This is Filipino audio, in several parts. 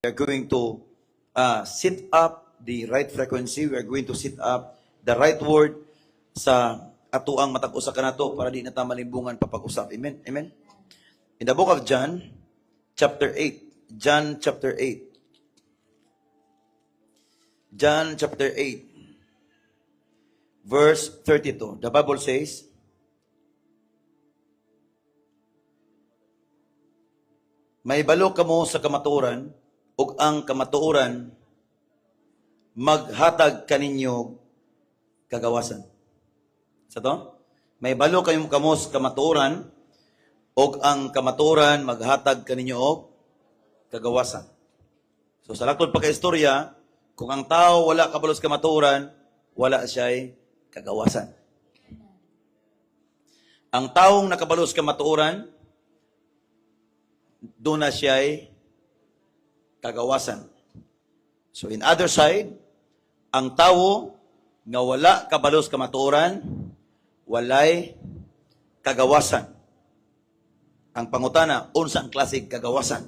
We are going to set up the right frequency. We are going to set up the right word sa atuang matag-usa kanato para di na ta malimbungan papag-usap. Amen? Amen? In the book of John, chapter 8. John chapter 8. John chapter 8, verse 32. The Bible says, may balo kamo sa kamatuoran, ug ang kamatuoran maghatag kaninyo kagawasan. Sa to? May balo kayo kamo sa kamatuoran, ug ang kamatuoran maghatag kaninyo og kagawasan. So sa lakton pagkaistorya, kung ang tao wala kabalo sa kamatuoran, wala siya'y kagawasan. Ang taong nakabalo sa kamatuoran, doon na siya'y kagawasan. So in other side, ang tao nga wala kabalo sa kamatuoran, walay kagawasan. Ang pangutana, unsa ang klaseng kagawasan?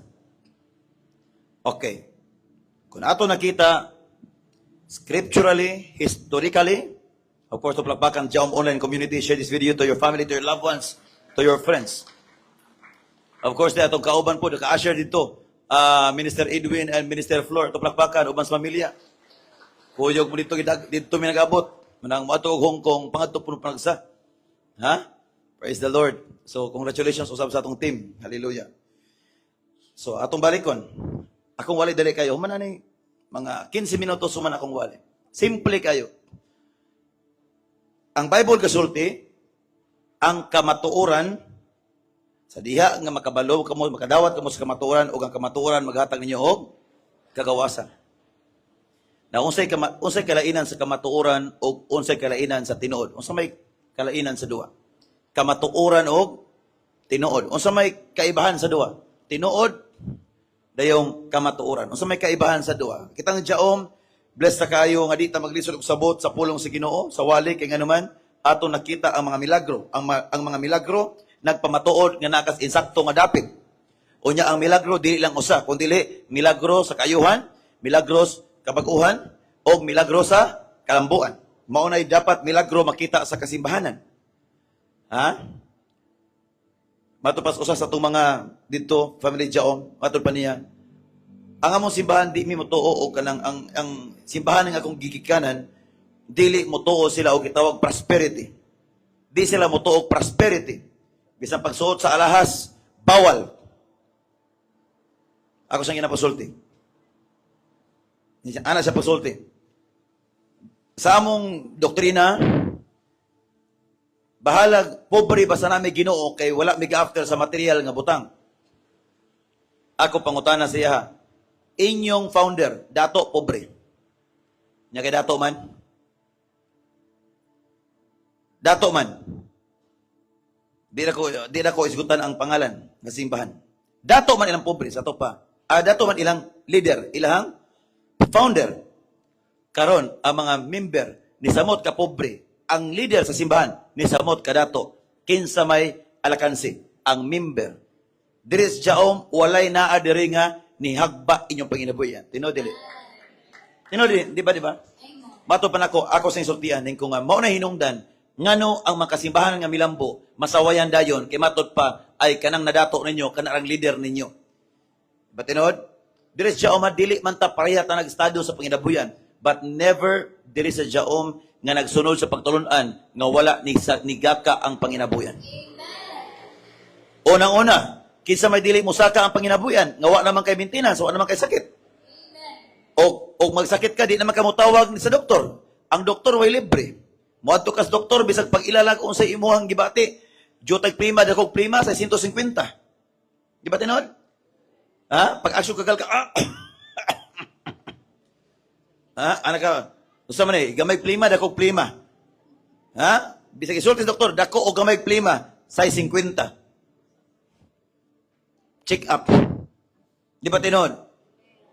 Okay. Kung ato nakita, scripturally, historically, of course, to Plakbakan Jaom Online Community, share this video to your family, to your loved ones, to your friends. Of course, atong kauban po, naka-usher dito, Minister Edwin and Minister Flor, to Plakbakan, uban sa pamilya. Kuyog mo dito may nag-abot. Manang mato og Hong Kong, pangadto po panagsa. Ha? Praise the Lord. So, congratulations usab sa atong team. Hallelujah. So, atong balikon. Akong wali dali kayo. Human na ni, mga 15 minutos human akong wali. Simple kayo. Ang Bible kasulti, ang kamatuoran, sa diha nga makabalo kamo, makadawat kamo sa kamatuoran, o ang kamatuoran maghatag ninyo og kagawasan. Na unsay kalainan sa kamatuoran o unsay kalainan sa tinuod? Unsa may kalainan sa duha? Kamatuoran og tinuod. Unsa may kaibahan sa duha? Tinuod dayong kamatuoran. Unsa may kaibahan sa duha? Kitang Jaom, blessed ta kayo nga di ta maglisod og sabot sa pulong sa Ginoo, sa wali kay nganuman ato nakita ang mga milagro. Ang mga milagro nagpamatuod nga nakas insakto nga dapit. Unya ang milagro dili lang usa, kundi milagro sa kayuhan, milagros kabag-uhan, o milagro sa kalambuan. Mao nay dapat milagro makita sa kasimbahanan. Ha? Matupas usa sa itong mga dito, family Jaom, matod pa niya, ang among simbahan di mi motuo o kanang ang simbahan nga akong gigikanan, dili motuo sila og gitawag prosperity. Di sila motuo og prosperity. Bisan pagsuot sa alahas, bawal. Ako sang ginapasulti. Ana sa pasulti. Sa among doktrina, bahalag pobre basta nami Ginoo kay wala mig after sa material nga butang. Ako pangutana siya, inyong founder, dato pobre. Nya kay dato man. Dato man. Di na ko isgutan ang pangalan ng simbahan. Dato man ilang pobre sa topa. Dato man ilang leader, ilang founder. Karon ang mga member ni samot ka pobre, ang leader sa simbahan ni samot ka dato. Kinsa may alakansi ang member. Diris Jaom walay naa diri nga ni hagba inyong panginabuyan. Tinodili. Tinodili, di ba? Mato pa nako, ako sa insultian ning ko nga mao na hinungdan ngano ang makasimbahan nga milambo masawayan dayon kay matod pa ay kanang nadato ninyo kanang leader ninyo. Batinod, diri sa Jaom dili man ta pareha ta nag-estado sa panginabuyan, but never diri sa Jaom nga nagsunod sa pagtulon-an nga wala ni gaka ang panginabuyan. Unang-una, kinsa may dili musaka ang panginabuyan nga wa naman kay maintenance, wa naman kay sakit. O magsakit ka di naman ka motawag sa doktor. Ang doktor way libre. Moadto kas doktor bisag pag ilalag unsay imuhang gibati. Jutag prima dakog prima sa 150. Di ba tinod? Ha? Pag asyo kagal ka ha? Ana ka? Usa man gamay prima dakog prima. Ha? Bisag isulti doktor dako o gamay prima sa 50. Check up. Di ba tinod?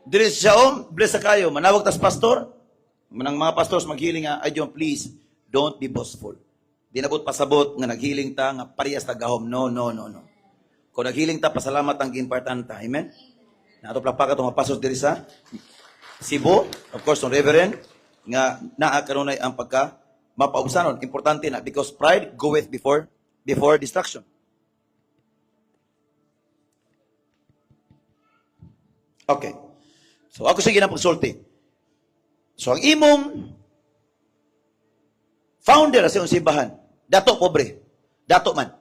Diri sa Jaom, bless sa kayo. Manawag tas pastor. Manang mga pastors maghiling nga, ay John, please, don't be boastful. Di nabot pasabot nga naghiling ta nga parehas tagahom. No. Kung naghiling ta, pasalamat ang importante. Amen? Na ato plapa ka mapasok diri sa Cebu, of course, ng Reverend, nga naa kanunay ang pagka mapausanon. Importante na because pride goeth before destruction. Okay. So ako sige na pagsulti. So ang imong founder sa iyong simbahan, dato pobre, dato man.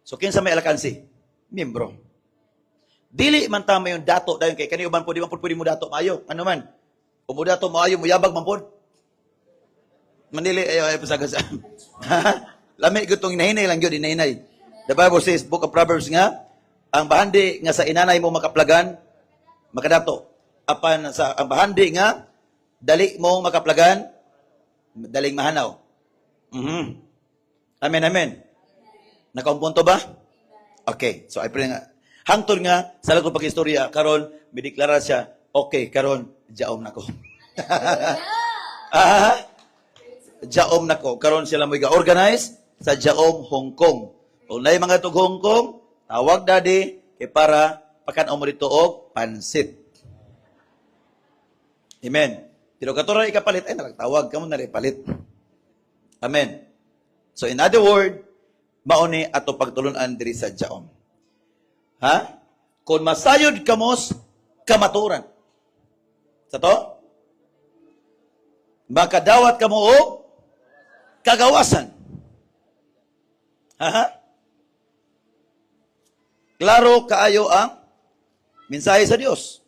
So kinsa may alakansi? Miyembro. Dili man tama yung dato dayon kay kaniyo man po di man pwede mo dato maayo. Ano man? Kung mo dato maayo mo yabag man pod. Manili ayo pasagasa. Lami gutong inahinay lang gyud inahinay. The Bible says, Book of Proverbs nga, ang bahandi nga sa inanay mo makaplagan, makadato. Apan sa ang bahandi nga, dali mo makaplagan, daling mahanaw. Amen, amen. Nakaumpunto ba? Okay, so I pray nga. Hangtod nga, sa lagot pag-istorya, karon bideklara siya, okay, karon jaom nako. Jaom nako. Karon sila mo organize sa Jaom, Hong Kong. Kung na mga tug Hong Kong, tawag dadi kay para pakan mo dito og pansit. Amen. Pero katura ikapalit, ay nagtawag ka mo na palit. Amen. So in other word, mauni ato pagtulunan diri sa Jaom. Ha? Kung masayod kamos kamaturan. Sa to? Makadawat kamo og kagawasan. Ha? Klaro kaayo ang mensahe sa Dios.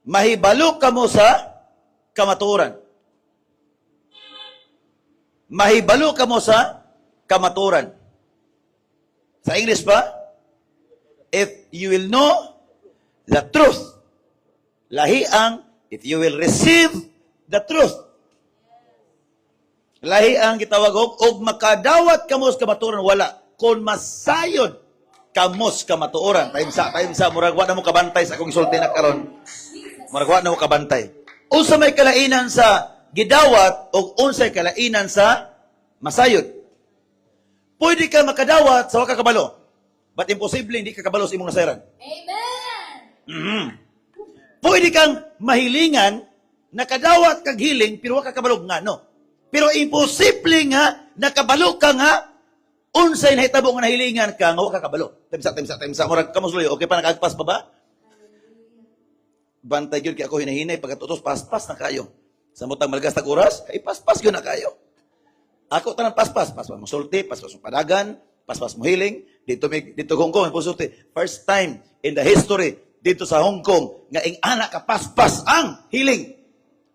Mahibalo kamo sa kamaturan. Mahibalo kamo sa kamaturan. Sa English pa, if you will know the truth, lahi ang if you will receive the truth. Lahi ang gitawag og makadawat kamos kamaturan wala kon masayod kamos kamatuoran. Time sa murag wa na mo kabantay sa akong sulti na karon. Murag wa na mo kabantay. Unsa may kalainan sa gidawat og unsay kalainan sa masayod? Pwede ka makadawat sa waka kabalo. But imposible hindi ka kabalo sa imong nasayran. Amen. Pwede kang mahilingan, nakadawat kag hiling, pero waka kabalo nga, no? Pero imposible nga, nakabalo ka nga, unsay nahitabo nga nahilingan ka, nga waka kabalo. Temsa, murag kamusloy, okay pa nakagpas pa ba? Bantay yun kaya ako hinahinay, pagkatutos, paspas na kayo. Sa mutang malagas na oras, ay paspas yun na kayo. Ako tanang paspas mo sulti, paspas mo padagan, paspas mo healing, dito Hong Kong, sulti. First time in the history, dito sa Hong Kong, nga ing anak ka paspas ang healing.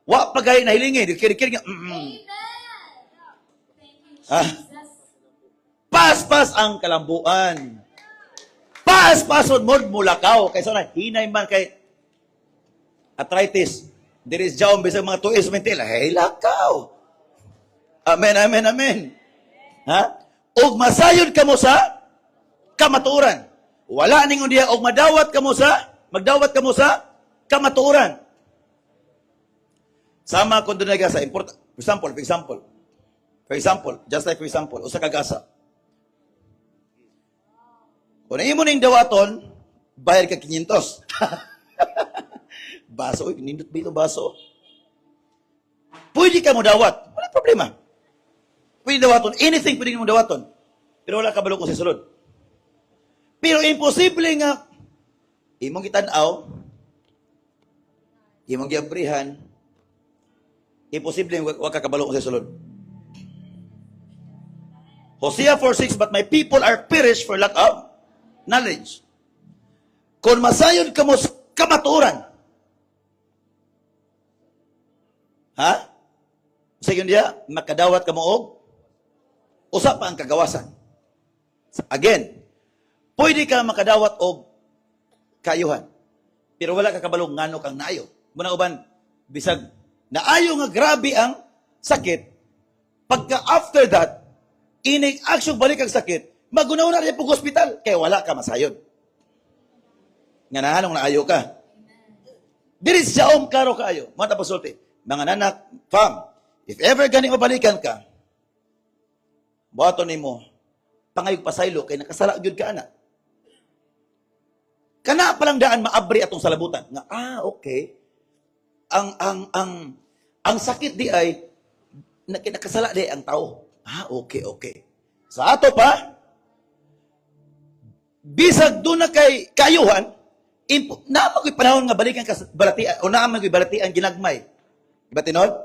Wa pagay na healing dikir-kir nga. Paspas ang kalambuan. Paspason mo mulakaw. Kaysa na, hinay man kay arthritis. There is jaom bisag mga tuis mental. Hey, lakaw. Amen, amen, amen. Ha? Og masayod kamo sa kamatuoran. Wala ningon diha og magdawat kamo sa kamatuoran. Sama kun dunay gasa important. For example, just like for example, usa ka gasa. Kung imo ning dawaton, bayad ka 500. Baso, nindot ba ito baso? Pwede ka mo dawat. Wala problema. Pwede dawaton. Anything pwede mo dawaton. Pero wala kabalo ko sa sulod. Pero imposible nga, imong gitanaw, imong giabrihan, imposible wala kabalo ko sa sulod. Hosea 4:6, but my people are perished for lack of knowledge. Kung masayod ka mo kamaturan, ha? Sa yun diya, makadawat ka mo og usa pa ang kagawasan. Again, pwede ka makadawat og kayuhan. Pero wala ka kabalog ngano kang naayo. Muna uban, bisag naayo nga grabe ang sakit, pagka after that, inig action balik ang sakit, magunaw na rin po hospital, kaya wala ka masayod. Nga nahanong naayo ka. Diri siya karo kaayo. Mga tapasulti, mga nanak, fam, if ever ganing mabalikan ka, buhato ni mo, pangayog pasaylo, kay nakasala gyud ka anak. Kana pa lang daan maabri atong salabutan. Nga, okay. Ang sakit di ay nakasala di ang tao. Okay. Sa ato pa, bisag doon na kay kayuhan, naamang ko'y panahon nga balikan ka balatian, o naamang ko'y balatian ginagmay. Diba tinod?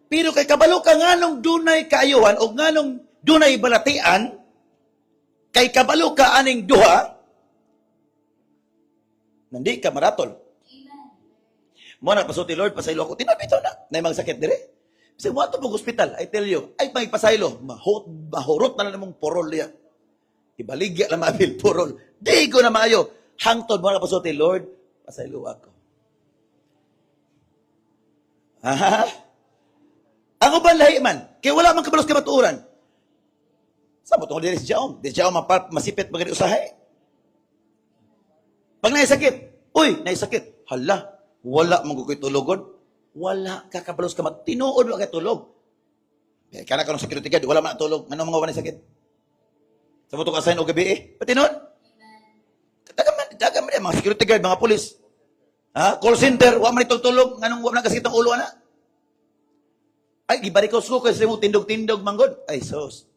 Pero kay kabalo ka nga nung dunay kaayuhan, o nga nung dunay balatian, kay kabalo ka aning duha, nandi ka maratol. Mo na pasuti Lord, pasaylo ako. Tinapito na. Na mga sakit dire. Kasi mo ato pag hospital, I tell you, ay pagpasaylo, mahurot na lang namang porol niya. Ibaligya lang mabil porol. Di ko na maayo. Hangtod mo na pasuti Lord, pasaylo ako. Ang uban lahi man, kaya wala man kabalos kamatuuran. Sa mo tungkol diri si Jaom. Di Jaom masipit magani usahay. Pag naisakit, naisakit. Hala, wala mong kukoy tulogod. Wala ka kabalos ka tinuod wala kay tulog. Kana ka ng security guard, wala man tulog. Ano mga wala sakit? Sa mo ka sign o gabi patinuod? Dagan man mga security guard, mga pulis. Call center, wala man itulog. Nganong wala kasakit ang ulo na? Ay, gibarikos ko kasi mo tindog-tindog manggod. Ay, sos.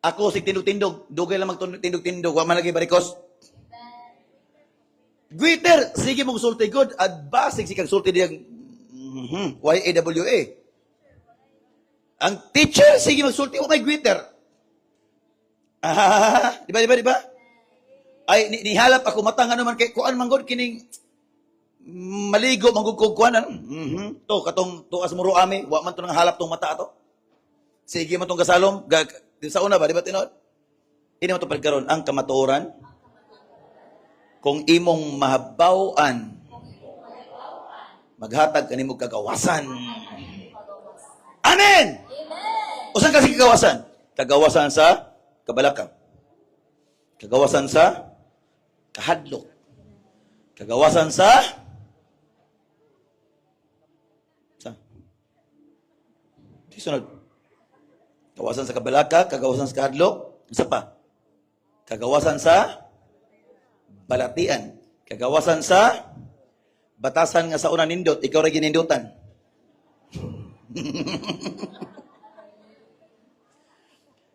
Ako sig tindog-tindog, dugay lang magtindog-tindog, wala man lagi barikos. Gwitter, sige mong sulti good, at basig si kang sulti diyang YAWA. Ang teacher, sige magsulti, may gwitter. Di ba? Ay, nihalap ako matang ano man kay kuan manggod kining maligo manggugkog kuan ano. To katong tuas mo ruami, wa man to nang halap tong mata ato. Sige man tong kasalom, sa una ba di ba tinod? Ini mo to pagkaron ang kamatuoran. Kung imong mahabawan, maghatag kanimo kagawasan. Amen! Usan kasi kagawasan? Kagawasan sa kabalakang. Kagawasan sa kahadlok. Kagawasan sa sunod. Kagawasan sa kabalaka, kagawasan sa kahadlok, isa pa. Kagawasan sa balatian. Kagawasan sa batasan nga sa unang nindot, ikaw rin ginindutan.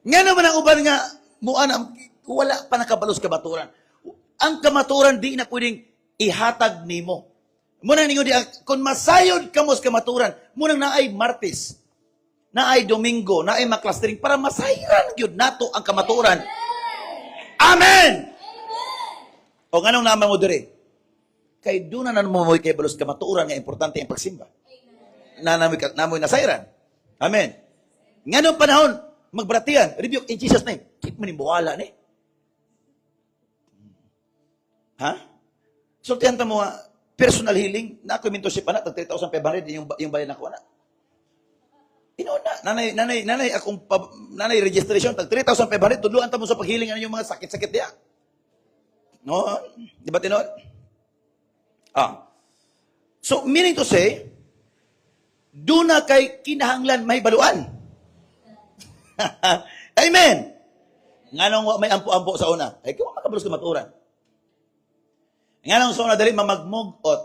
Nga naman ang uban nga, wala pa nakabalos kamaturan. Ang kamaturan di na pwedeng ihatag nimo. Muna ninyo di, kung masayod kamos kamaturan, muna naay Martes, naay Domingo, naay maklastering, para masayran yun nato ang kamaturan. Amen! O ganong naman mo dire? Kay doon na namoy kay balos kamatuuran nga importante ang pagsimba. Namoy nasayran. Amen. Nganong panahon, magbaratian, rebuke in Jesus' name. Keep mo ni buwala ni. Sultihan ta mo personal healing, na ako mentorship na, tag 3,500 yung bayan ako na. Nanay registration, tag 3,500, tudluan ta mo sa paghealing ano yung mga sakit-sakit diya. No? Di ba tinod? So, meaning to say, doon na kay kinahanglan may baluan. Amen! Nga nung may ampo-ampo sa una, ay kaya makabalos ka maturan. Nga nung sa una dali mamagmugot,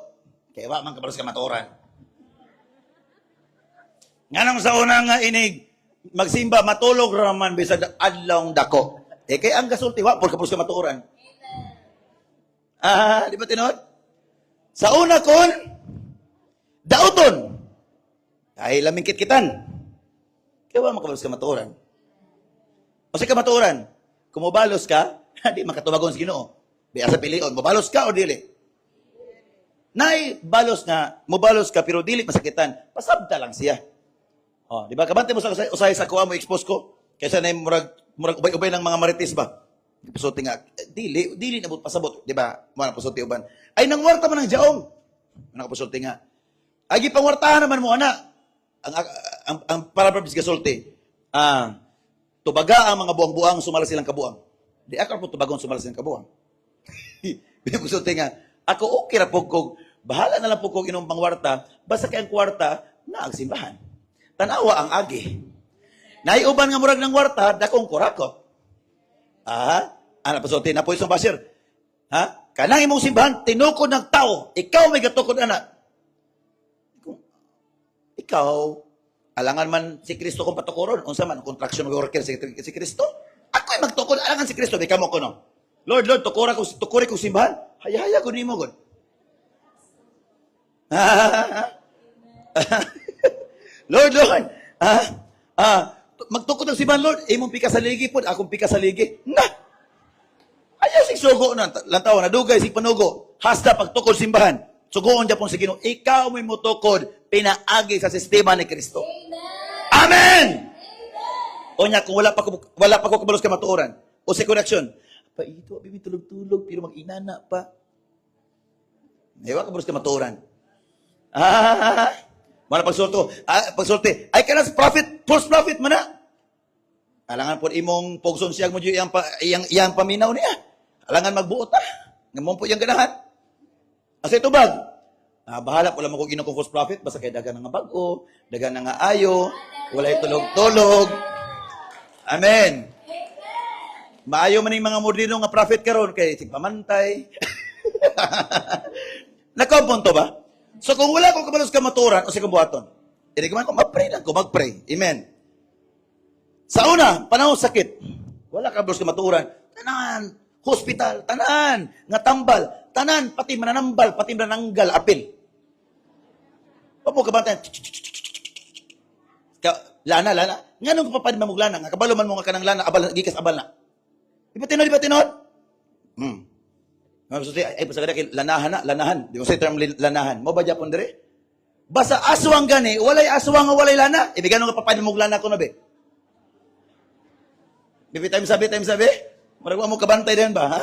kaya man kabalos ka maturan. Nga nung sa una nga inig, magsimba, matulog raman bisag adlong dako. Kaya ang gasulti, por kabalos ka maturan. Di ba tinod? Sa una kon, dauton. Ay lamingkit kitan. Kaya wala makabalos ka matuoran. O sa kamatuoran, kung mabalos ka, di makatubagon sa Ginoo. Di asa pilion, mabalos ka o dili? Nay, balos nga, mabalos ka pero dili masakitan, pasabta lang siya. Di ba? Kabante mo sa usahay sa kuha mo, expose ko. Kaysa na yung murag ubay-ubay ng mga marites ba? Pasulti nga, dili nabot pasabot, di ba? Mga pasulti uban. Ay, nangwarta man ng jaong. Mga pasulti nga. Ay, gipangwartahan naman mo, anak. Ang parapapis kasulti, tubaga ang mga buang-buang, sumala silang kabuang. Di ako po tubagon, sumala silang kabuang. Pasulti nga, ako okay na po kung, bahala na lang po kung inong pangwarta, basta kay ang kwarta, na ang simbahan. Tanawa ang agi. Naiuban nga murag ng warta, dakong kurakot. Ano pasulti na po isang basir? Kanang imong simbahan, tinukod ng tao. Ikaw may gatukod, anak. Ikaw, alangan man si Kristo kung patukuron. Unsa man, contraction worker si Kristo. Ako'y magtukod, alangan si Kristo. Ikaw mo ko, no? Lord, tukuri ko simbahan. Haya-haya ko ni mo, God. Lord, magtukod ng simbahan, Lord. Imong pika sa ligi po, akong pika sa ligi. Na! Ayaw si sugo na, lantaw, nadugay si panugo. Hasta pagtukod simbahan. Sugoon dyan pong si Ginoo. Ikaw may mutukod, pinaagi sa sistema ni Kristo. Amen! O niya, kung wala pa ko kabalos ka matuoran. O sa connection, pa ito, bibi tulog-tulog, pero mag-inana pa. Ewa kabalos ka matuoran. Mana pagsulti. Ay ka na prophet, false prophet man na. Alangan po imong pogson siyag mo iyang paminaw niya. Alangan magbuot Ngamon po iyang ganahan. Asa ito bag? Bahala po lang mo kung ginong false prophet. Basta kay dagan nga bago, dagan nga ayo, walay tulog-tulog. Amen. Maayo man yung mga moderno nga prophet karon kay pamantay. Nakompunto ba? So kung wala ko kabalos ka maturan o sa kabuhaton, hindi ko man ko mag-pray lang ko, mag-pray. Amen. Sa una, panahon sakit, wala ka kabalos ka maturan, tanan, hospital, tanan, nga tambal, tanan, pati mananambal, pati manananggal, apil. Papo ka ba tayo? Lana. Nga nung kapapad mo lana, nga kabalo man mo nga kanang lana, abal, gikas abal na. Di ba tinod? Ay, pasagada kay lanahan. Di mo sa term lanahan. Mo ba Japon dire? Basta aswang gani, walay aswang nga walay lana. Ibigan nga papad mo lana ko na be. Bibi time sabi. Marag mo kabantay din ba?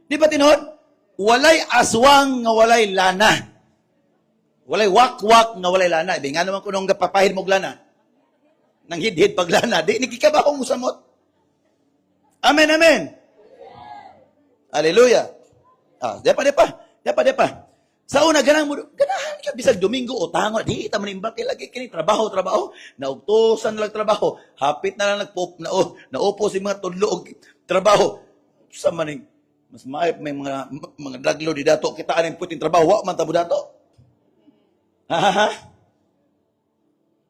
Di ba tinod? Walay aswang nga walay lana. Walay wak-wak nga walay lana. Ibig nga naman ko nung papahid mo lana. Nang hid-hid pag lana. Di, nagkikabahong musamot. Amen. Hallelujah. Depa. Sa una, ganahan ka, bisag Domingo o tango, di ita manimbak, lagi kini trabaho, naugtosan lang trabaho, hapit na lang naupo si mga tudlo og trabaho. Sa maning, mas may mga daglo di dato, kita aning puting trabaho, wa man tabo dato.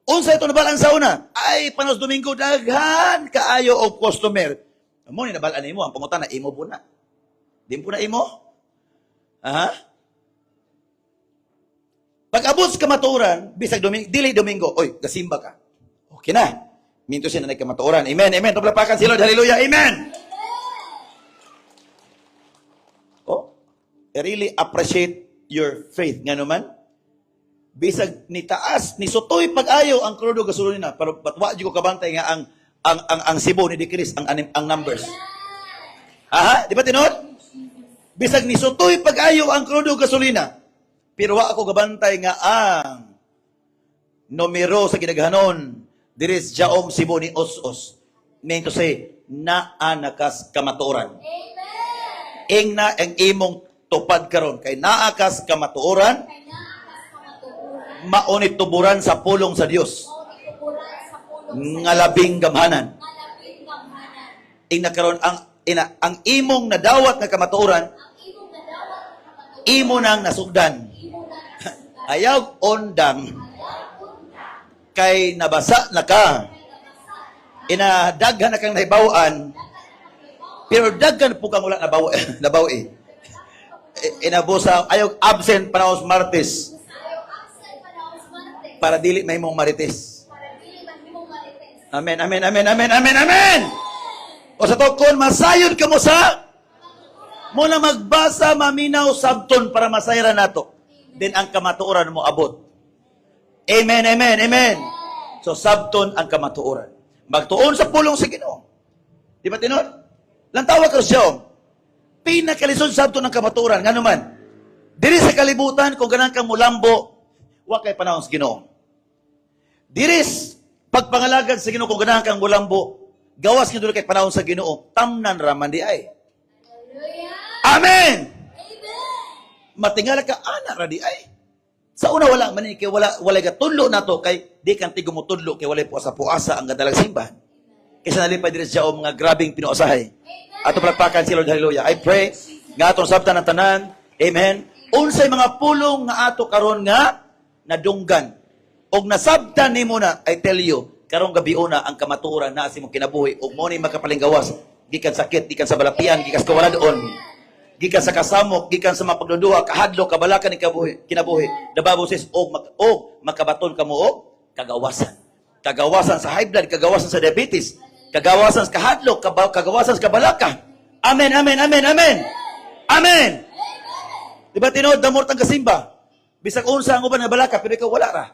Unsa ito nabalaan sa una? Ay, panos Domingo, daghan kaayo og customer. Amo ni nabalaan nimo ang pangutan na imo po na. Di po na imo? Pag abot ka maturan, bisag dili Domingo, oy, gasimba ka. Okay na. Minto siya na kamaturan. Amen. Tublapakan si Lord. Hallelujah. Amen. Oh, I really appreciate your faith. Nga naman, bisag ni taas, ni sutoy pag-ayo ang krudo gasolina, pero batwa di ko kabantay nga ang Cebu ni Dikris, ang numbers. Di ba tinod? Bisag ni sutoy pag-ayo ang krudo gasolina, pero wa ako gabantay nga ang numero sa kinaghanon diris Jaom Cebu ni Os-Os. Mean to say, naanakas kamatuoran. Ing na ang imong tupad karon kay naakas kamatuoran, maunit tuburan sa pulong sa Dios. Nga labing gamhanan. Ing nakaroon ang imong nadawat nga kamatuoran, imo nang nasugdan. Ayaw ondang kay nabasa na ka. Inadaghan na kang nahibawan, pero daghan po kang wala nabaw eh. Inabusa, ayaw absent panahon Martes. Para dili may mong marites. Amen. O sa tokon, masayod ka mo sa muna magbasa, maminaw, sabton para masayra nato. Then ang kamatuoran mo abot. Amen. So sabton ang kamatuoran. Magtuon sa pulong sa Ginoo. Di ba tinod? Lantawa ka siya. Pinakalisod sabton ang kamatuoran. Nga naman, diri sa kalibutan, kung ganang kang mulambo, wa kay panahon sa Ginoo. Diris, pagpangalagad sa Ginoo, kung ganahan kang mulambo, gawas nga doon kay panahon sa Ginoo, tamnan raman di ay. Amen! Matingala ka, anak ra di ay. Sa una wala man kay wala ka tudlo nato kay di kan tigo mo tudlo kay wala puasa-puasa ang gadalang simbahan. Kaysa nalipay diri sa mga grabing pinuusahay. Ato palakpakan si Lord, hallelujah. I pray Nga atong sabtan ng tanan. Amen. Unsay mga pulong nga ato karon nga nadunggan. Og nasabtan nimo na, I tell you, karong gabi una ang kamatuoran na sa imong kinabuhi ug mo ni makapalingawas gikan sakit, gikan sa balapian, gikan sa kawaladon, gikan sa kasamok, gikan sa mga pagduduha, kahadlok, kabalakan ni kinabuhi. The Bible says og makabaton kamo og kagawasan. Kagawasan sa high blood, kagawasan sa diabetes, kagawasan sa kahadlok, kagawasan sa kabalaka. Amen, amen, amen, amen. Amen. Diba tinood damor tang kasimba? Bisag unsa ang uban nga balaka pero ikaw wala ra.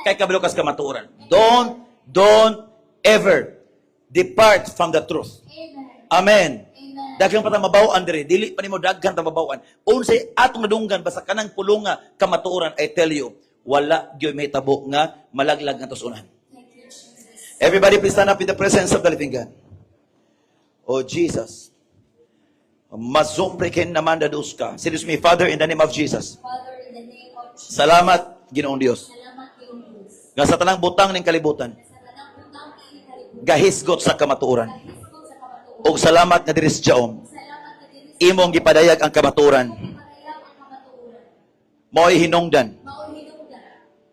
Kay kabalo kas kamatuoran. Don't ever depart from the truth. Amen. Daghang pa ta mabaw-an diri, dili pa nimo daghan ta mabaw-an. Unsay atong nadunggan basta kanang pulonga kamatuoran, I tell you, wala gyud may tabo nga malaglag nga tusunan. Everybody please stand up in the presence of the living God. Oh Jesus. Mazomprekin naman dadus ka. Say this with me, Father, in the name of Jesus. Father, in the name of Jesus. Salamat, Ginoong Dios. Salamat Ginoong Diyos. Nga sa tanang butang ning kalibutan, Sa tanang butang kalibutan. gahisgot sa kamatuoran. Kahisgot sa kamatuoran. Og salamat nga diri sa Diom. Salamat na diri Imong gipadayag ang kamaturan. sa parayang ang kamatuoran. Mo'y hinungdan Mauhinungdan.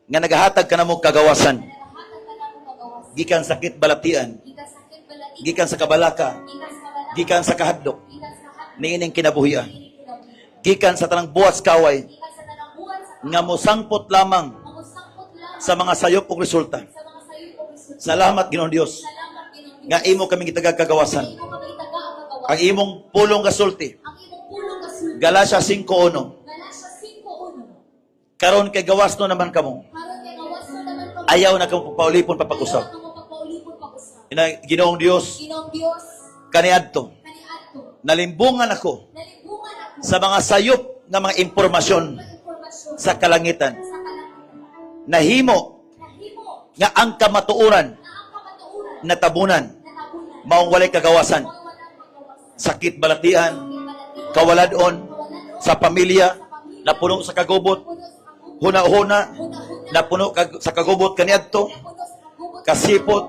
nga nagahatag kanamo kagawasan Nagahatag ka na mo kagawas. gikan sakit balatian, Gikan sakit balati. gikan sa kabalaka, Gikan sa kabalak. gikan sa kahadlok, Gikan sa hapon. niining kinabuhian, Kinabuhi. gikan sa tanang buwas kaway Gikan sa tanang buwan sa nga mosangpot lamang mangusangkot lang sa mga sayop ug resulta. sa mga sayo o resulta. Salamat, Ginoong Dios, Salamat Ginoong Diyos. nga imo kaming gitagag kagawasan. Imo kami taga ang kagawas. Ang imong pulong kasulti, Ang imong pulong kasulti. Galatia 5:1. Galasya 5:1. Karon kay gawas no naman kamo. Karon kay gawas mo naman ko. Ayaw na kamo paulipon papag-usap. Ayaw na mo pagpaulipon pag-usap. Ina Ginoong Dios, Ginoong Diyos, kaniadto kaniadto, nalimbungan ako nalimbungan ako sa mga sayop nga mga impormasyon ng impormasyon sa kalangitan. sa kalangitan. Nahimo Nahimo nga ang kamatuoran na ang kamatuoran na tabunan na tabunan. maong walay kagawasan, Mao walang magawas. sakit balatian, Kawaladon, kawaladon kawaladon, sa pamilya, sa pamilya, na puno sa kagubot, puno sa kagubot, huna-huna, huna-huna, na puno sa kagubot kaniadto, na puno sa kagubot, kasipot, kasipot,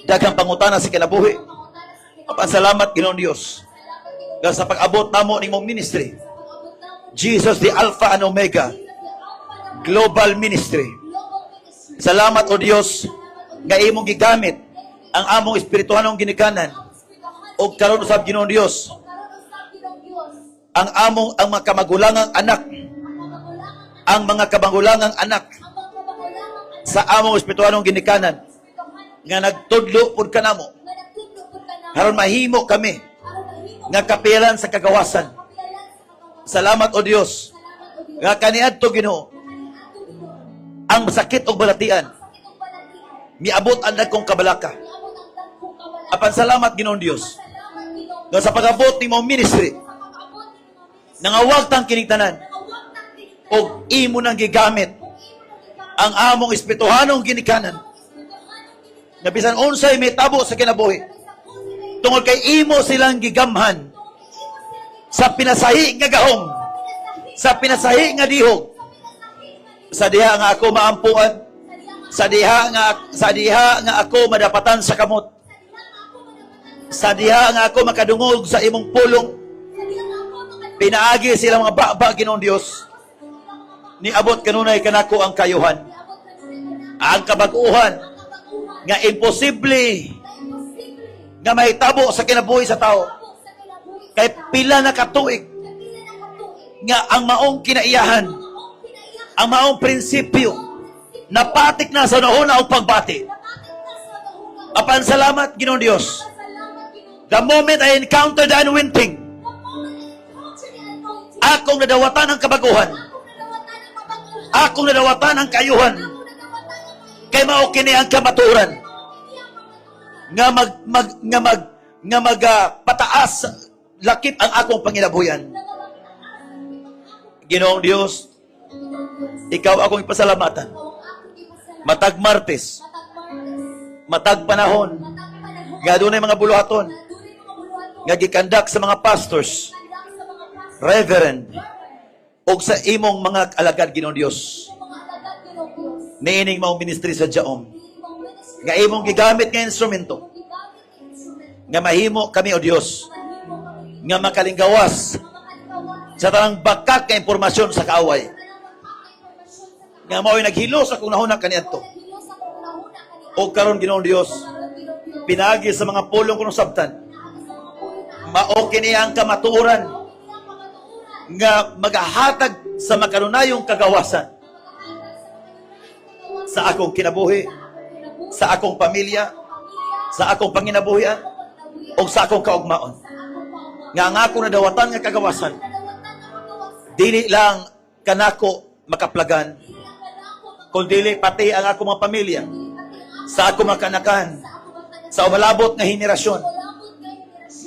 daghang pangutana sa kinabuhi. ang pangutana sa kinabuhi. Pasalamat Ginoong Dios Salamat Ginoong nga sa pag-abot namo nimong ministry. sa pag-abot namo. Jesus the Alpha and Omega Jesus, the Alpha and Global Ministry. Global Ministry. Salamat o Dios Salamat o nga imong gigamit ang among espirituhanong ginikanan o karon usab Ginoong Dios ang mga kamagulangang anak, ang mga kamagulangang anak sa among espirituhanong ginikanan nga nagtudlo pud kanamo aron mahimo kami nga kapilan sa kagawasan. Salamat o Dios nga kaniadto Ginoo ang sakit og balatian miabot ang dagkong kabalaka. Apan salamat Ginoong Dios nga sa pag-abot nimong ministry nangawag tang kinigtanan og imo nang gigamit ang among espirituhanong ginikanan nga bisan unsay may tabo sa kinabuhi tungod kay imo silang gigamhan sa pinasahi nga gahom, sa pinasahi nga dihog, sa diha nga ako maampuan, sa diha nga ako madapatan sa kamot, sa diha nga ako makadungog sa imong pulong. Pinaagi sila mga baba Ginoong Dios, niabot kanunay kanako ang kayuhan, ang kabag-uhan nga imposible nga mahitabo sa kinabuhi sa tao kay pila na katuig nga ang maong kinaiyahan, ang maong prinsipyo napatik na sa nahuna og pagbati. Apan salamat Ginoong Dios, the moment I encountered the anointing, akong nadawatan ang kabaguhan, akong nadawatan ang kayuhan, kay mao kini ang kamatuoran nga pataas lakip ang akong panginabuyan. Ginoong Dios, ikaw akong ipasalamatan. Matag Martes, matag panahon, nga dunay mga buluhaton, nga gikandak sa mga pastors, reverend, o sa imong mga alagad Ginoong Dios, niining maong ministry sa Diom, nga imong gigamit nga instrumento, nga mahimo kami o Dios, nga makalinggawas sa tanang bakak nga impormasyon sa kaaway. Kanang magpaka-impormasyon sa kanya. Nga mao'y naghilos akong nahuna kaniadto. Naghilos ako una-una kanina. O karon Ginoong Dios, Karon Ginoo. pinagi sa mga pulong kuno sabtan, Naagi sa mga pulo na mao kini ang kamatuoran okay niya pamatuuran. nga magahatag sa makanunayong kagawasan sa akong kinabuhi, sa akong pamilya, sa akong panginabuhian, o sa akong kaugmaon. Nga ang ako nadawatan nga kagawasan, dili lang kanako makaplagan, kundi pati ang akong mga pamilya, sa akong mga kanakan, sa umalabot nga henerasyon.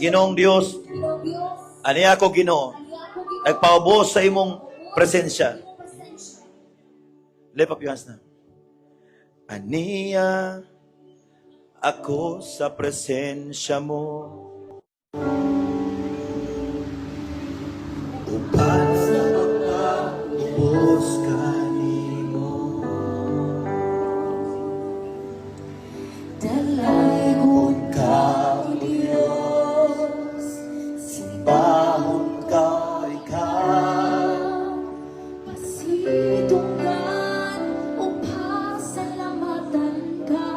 Ginoong Dios, ani ako Ginoo, nagpaubos sa imong presensya. Lift up your hands na. Aniya ako sa presensya mo. Upan sa pagkaubos kanimo. Dalagon Ka, O Diyos, simbahon ka, ikaw. pasidungan o pasalamatan ka.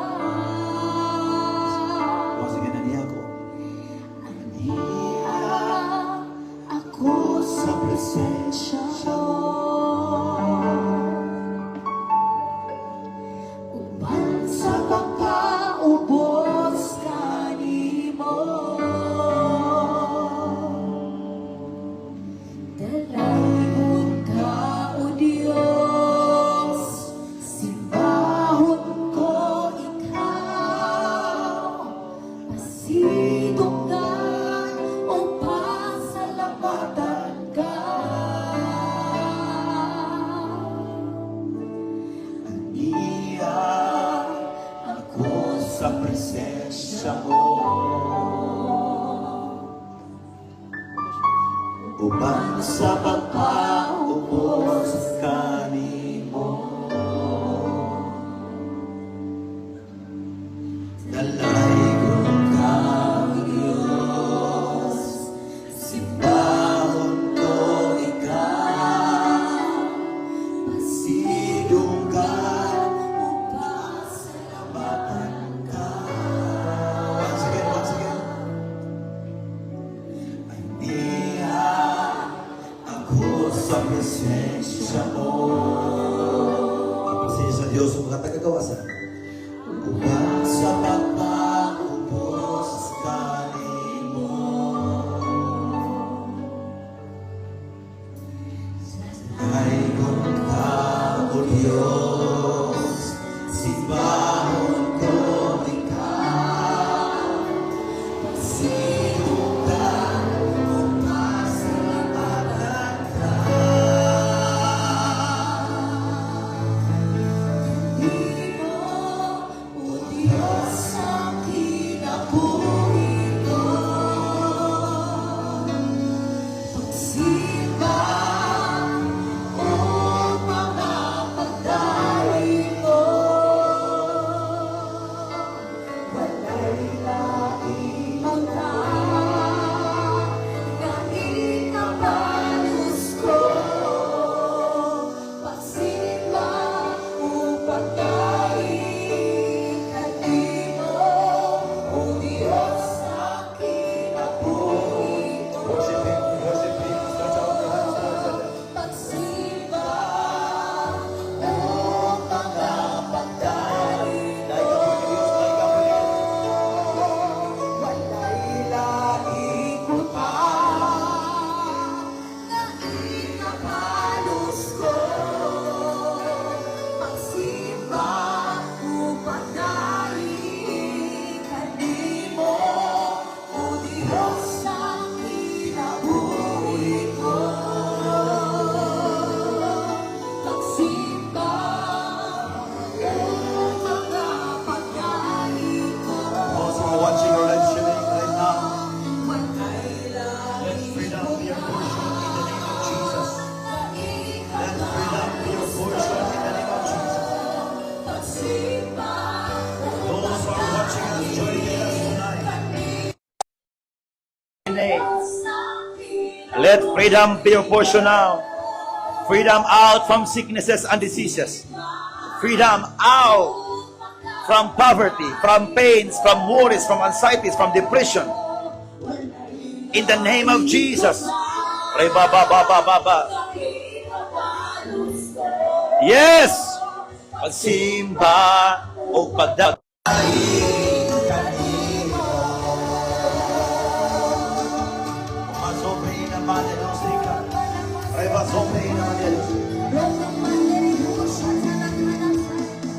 O, sige na niya ako. Aniya ako sa presensya mo. Uban sa pagkaubos kanimo. Dalagon ka, O Diyos, simbahon ko ikaw. Pasidungan o pasalamatan ka. Aniya ako sa presensya mo. Uban sa pagpaubos kanimo. Dalaygon ka, O Diyos, simbahon ko ikaw. Pasidunggan O pasalamatan ka. Once again. Aniya ako sa presensya mo. Ang presensya ng Diyos ang mga tagagawasan. Uban sa pagpaubos kanimo. Dalaygon ka, O Diyos, simbahon ko ikaw. Pasidunggan o pasalamatan ka. Imo, O Diyos, ang kinabuhi ko. Pagsimba o mga pagdamit Let freedom be your portion now. Freedom out from sicknesses and diseases. Freedom out from poverty, from pains, from worries, from anxieties, from depression. In the name of Jesus. Reba ba ba ba ba ba. Yes! Pagsimba o pagdag. Masobrina madelosika. Reba sobrina madelosika.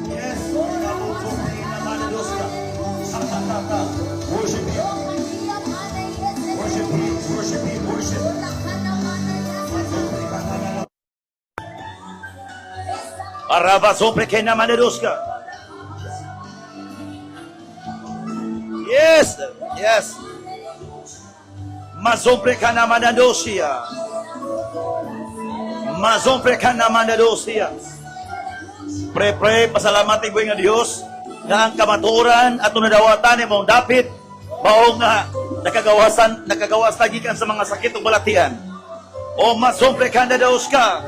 Yes, sobrina madelosika. Sakatata. Worship Him. Worship Him. Worship Him. Worship. Araba sobre que na maneruska. Yes, yes. Mazobre kana manadosia. Mazobre kana manadosia. Pre, pasalamat ibo nga Dios nga ang kamaturan at tunadawatan ni mong dapit mao nga nakagawas tagikan sa mga sakit ug balatian. O mazobre kana daos ka.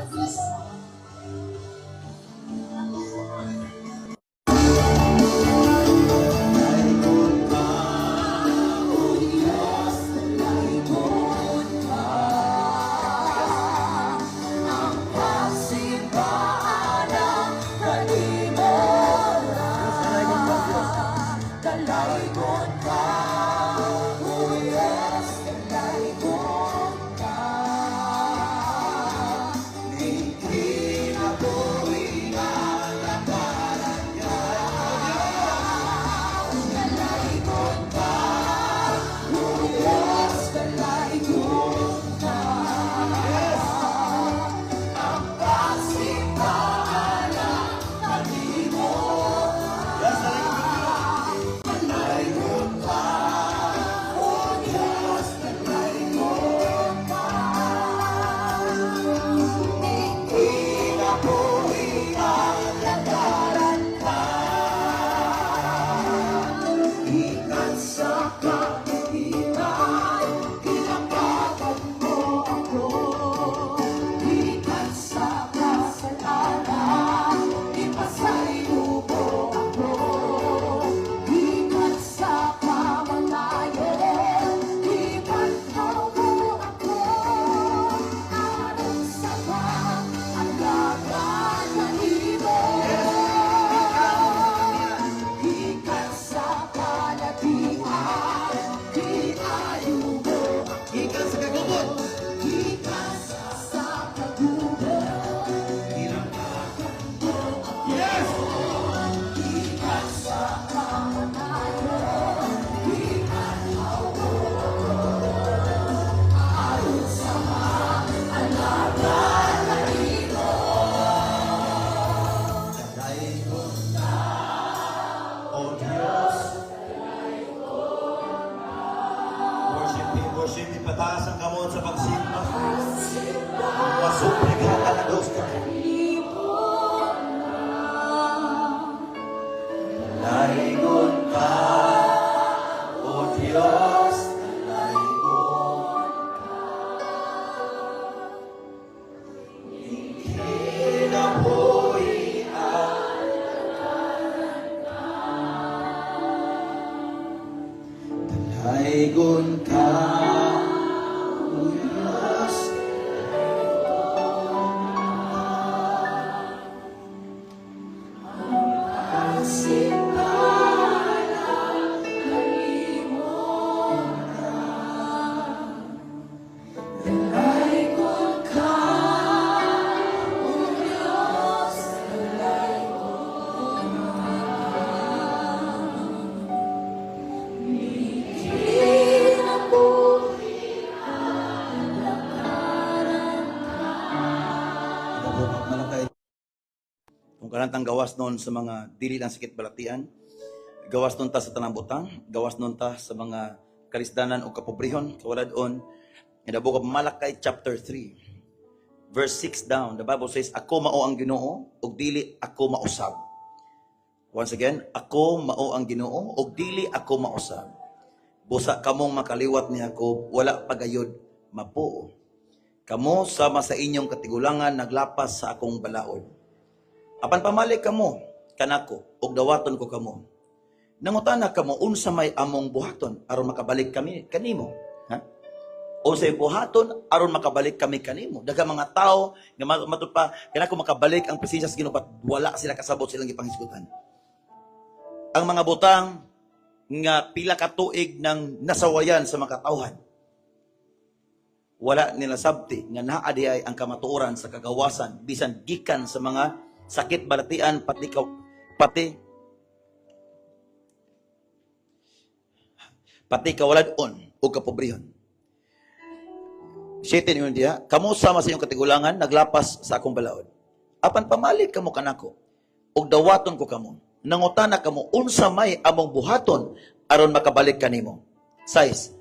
Worship, ipataas ang kamon sa pagsimba. Masupli ka na dos ka. Laigon ka, O Diyos, laigon ka. Ikinabuhi ang laigon ka. Kung kanantang gawas noon sa mga dili lang sakit balatian, gawas noon ta sa tanang butang, gawas noon ta sa mga karisdanan o kapobrehon, kawalad on, in the book of Malachi chapter 3, verse 6 down, the Bible says, Ako mao ang Ginoo, ug dili ako mausab. Once again, ako mao ang Ginoo, ug dili ako mausab. Busa kamong makaliwat niya ako, wala pagayod mapuo. Kamo sama sa inyong katigulangan naglapas sa akong balaod. Apan pamalik kamo kanako ug dawaton ko kamo. Nangutana kamo unsa may among buhaton aron makabalik kami kanimo. Ha? Unsay buhaton aron makabalik kami kanimo. Daghang mga tao nga matud pa kanako makabalik ang presensya sa Ginoo pat wala sila kasabot silang gipanghisgutan. Ang mga butang nga pila ka tuig nang nasawayan sa mga katawhan. Wala nila sabti nga naa diay ang kamatuoran sa kagawasan bisan gikan sa mga sakit balatian pati kawaladon o kapobrehon. 7 yun diya, kamo sama sa inyong katigulangan naglapas sa akong balaod. Apan pamalik kamo kanako ug dawaton ko kamo. Nangutana kamo unsa may among buhaton aron makabalik kanimo. 6.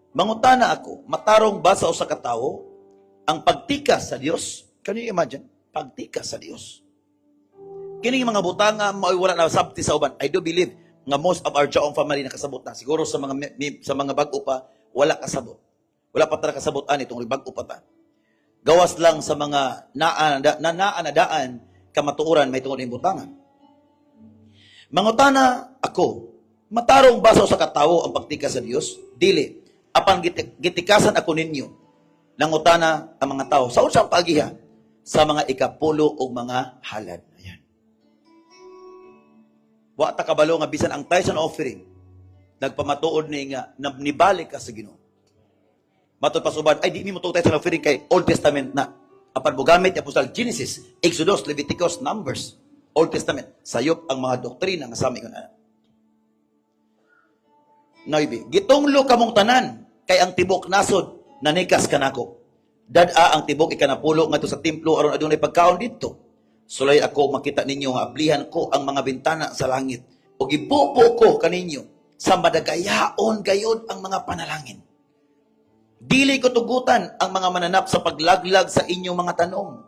Mangutana ako, matarong ba sa usa ka tawo ang pagtikas sa Dios? Can you imagine? Pagtikas sa Dios. Kining mga butanga mao wala na sabti sa uban. I do believe nga most of our Jaong family nakasabot na. Siguro sa mga bag-o pa wala kasabot. Wala pa talaga kasabot ani itong bag-o pa ta. Gawas lang sa mga naanadaan kamatuoran may tungod ning butangan. Mangutana ako, matarong ba sa usa ka tawo ang pagtikas sa Dios? Dili. Apan gitikasan ako ninyo. Nangutana ang mga tao sa unsang pagiha sa mga ikapulo o mga halad. Ayan. Wa ta kabalo nga bisan ang tithes and offering nagpamatuod ni nga nibalik ka sa Ginoo. Matod pa subad ay di mi mo to tithes and offering kay Old Testament na. Apan bugamit ni Apostol Genesis, Exodus, Leviticus, Numbers, Old Testament. Sayop ang mga doktrina nga sami kun ana. Noibi, gitunglo kamong tanan kay ang tibok nasod nanikas kanako. Dad-a ang tibok ikanapulo ngadto sa templo aron adunay pagkaon didto. Sulay ako makita ninyo nga ablihan ko ang mga bintana sa langit ug ibubo ko kaninyo sa madagayaon gayod ang mga panalangin. Dili ko tugutan ang mga mananap sa paglaglag sa inyong mga tanong.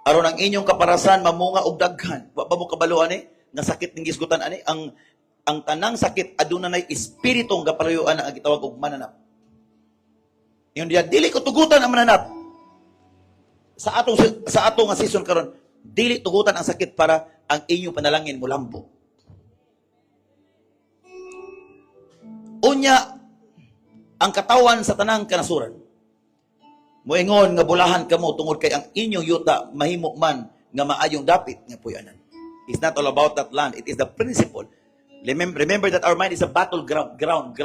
Aron ang inyong kaparasan mamunga og daghan. Wa pa mo kabalo ani nga sakit ning gisgutan ani ang tanang sakit aduna nay espiritong gapalayuan ang gitawag og mananap. Yung diya, dili ko tugutan ang mananap. Sa atong nga season karon, dili tugutan ang sakit para ang inyong panalangin mulambo. Unya, ang katawan sa tanang kanasuran. Moingon nga bulahan kamo tungod kay ang inyong yuta mahimo man nga maayong dapit nga puyanan. It's not all about that land. It is the principle. Remember that our mind is a battleground. Ground.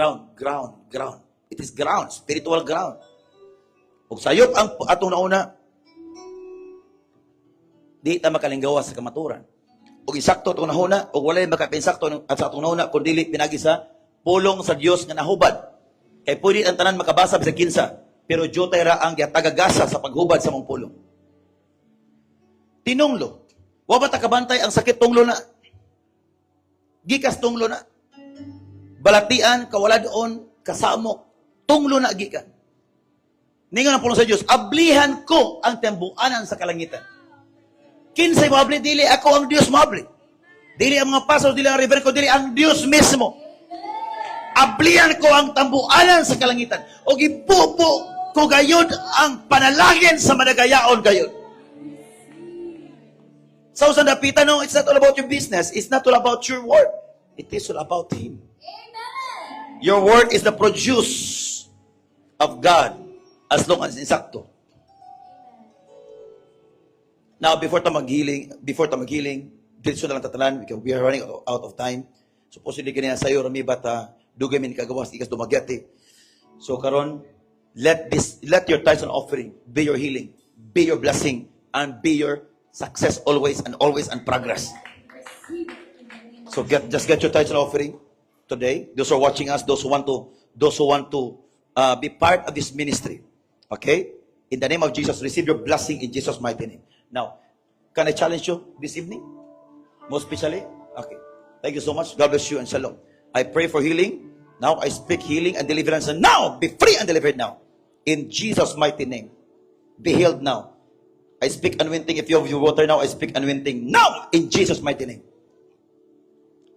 It is ground, spiritual ground. Ug sayop ang atong nauna, di ta makalinggawa sa kamaturan. Ug isakto atong nahuna, ug walay makapinsakto at sa atong nauna kun dili pinagi sa pulong sa Dios nga nahubad. Kay pwede ang tanan makabasa sa kinsa, pero jotay ra ang giatagagasa sa paghubad sa mong pulong. Tinunglo. Wa ba ta kabantay ang sakit tunglo na? Gikas tunglo na. Balatian, kawaladon, kasamok. Tunglo na gikan. Ningon ang pulong sa Diyos, ablihan ko ang tembuanan sa kalangitan. Kinsay mo abli, dili ako ang Diyos mo abli. Dili ang mga pastor, dili ang reverend ko, dili ang Diyos mismo. Ablihan ko ang tambuanan sa kalangitan. O ipupo ko gayod ang panalangin sa madagayaon gayod. Sa usang dapitan, no, it's not all about your business. It's not all about your work. It is all about Him. Amen. Your work is the produce of God as long as insakto. Now, before ta maghiling, dito na lang tatalan, because we are running out of time. Supposedly kanina sayo, rami bata, dugay min kagawas, ikas dumagyati. So, karon, let your tithes and offering be your healing, be your blessing, and be your success always and progress. So, just get your tithes and offering today. Those who are watching us, those who want to be part of this ministry. Okay? In the name of Jesus, receive your blessing in Jesus' mighty name. Now, can I challenge you this evening? Most especially? Okay. Thank you so much. God bless you and shalom. I pray for healing. Now I speak healing and deliverance. And now, be free and delivered now. In Jesus' mighty name. Be healed now. I speak anointing. If you have your water now, I speak anointing now. In Jesus' mighty name.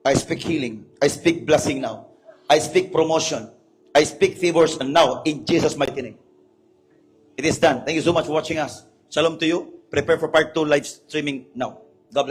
I speak healing. I speak blessing now. I speak promotion. I speak favors and now in Jesus' mighty name. It is done. Thank you so much for watching us. Shalom to you. Prepare for part 2 live streaming now.